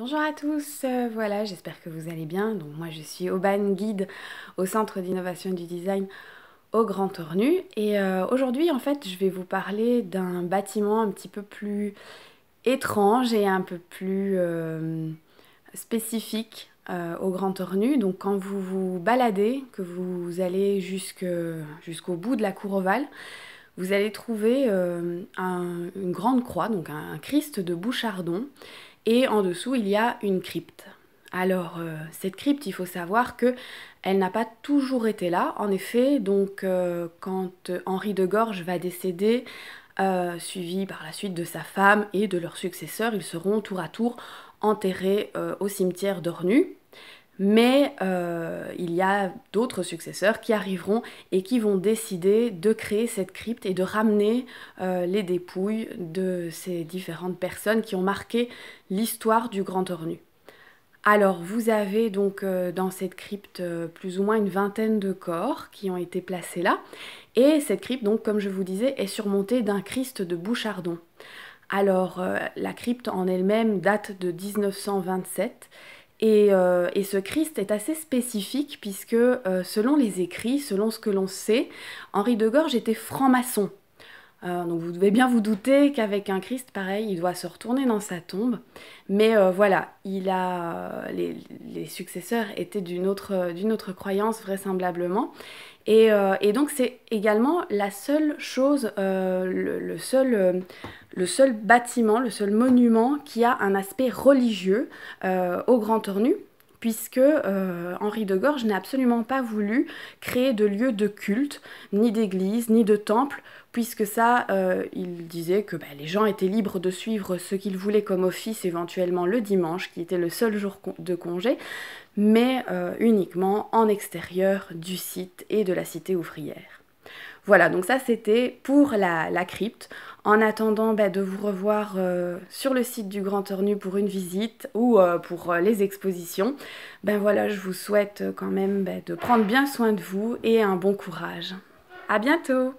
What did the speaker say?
Bonjour à tous, voilà, j'espère que vous allez bien. Donc moi je suis Aubane, guide au Centre d'innovation du design au Grand Ornu. Et aujourd'hui en fait je vais vous parler d'un bâtiment un petit peu plus étrange et un peu plus spécifique au Grand Ornu. Donc quand vous vous baladez, que vous allez jusqu'au bout de la cour ovale, vous allez trouver une grande croix, donc un Christ de Bouchardon, et en dessous il y a une crypte. Alors cette crypte, il faut savoir que elle n'a pas toujours été là. En effet, donc quand Henri de Gorge va décéder, suivi par la suite de sa femme et de leurs successeurs, ils seront tour à tour enterrés au cimetière d'Ornu. Mais il y a d'autres successeurs qui arriveront et qui vont décider de créer cette crypte et de ramener les dépouilles de ces différentes personnes qui ont marqué l'histoire du Grand Ornu. Alors vous avez donc dans cette crypte plus ou moins une vingtaine de corps qui ont été placés là. Et cette crypte, donc comme je vous disais, est surmontée d'un Christ de Bouchardon. Alors la crypte en elle-même date de 1927. Et ce Christ est assez spécifique puisque selon les écrits, selon ce que l'on sait, Henri de Gorge était franc-maçon. Donc vous devez bien vous douter qu'avec un Christ pareil, il doit se retourner dans sa tombe. Mais voilà, les successeurs étaient d'une autre croyance vraisemblablement. Et donc c'est également la seule chose, le seul bâtiment, le seul monument qui a un aspect religieux au Grand Ornu, puisque Henri de Gorge n'a absolument pas voulu créer de lieu de culte, ni d'église, ni de temple, puisque ça, il disait que les gens étaient libres de suivre ce qu'ils voulaient comme office, éventuellement le dimanche, qui était le seul jour de congé, mais uniquement en extérieur du site et de la cité ouvrière. Voilà, donc ça c'était pour la crypte. En attendant de vous revoir sur le site du Grand Ornu pour une visite ou pour les expositions, voilà, je vous souhaite quand même de prendre bien soin de vous et un bon courage. À bientôt!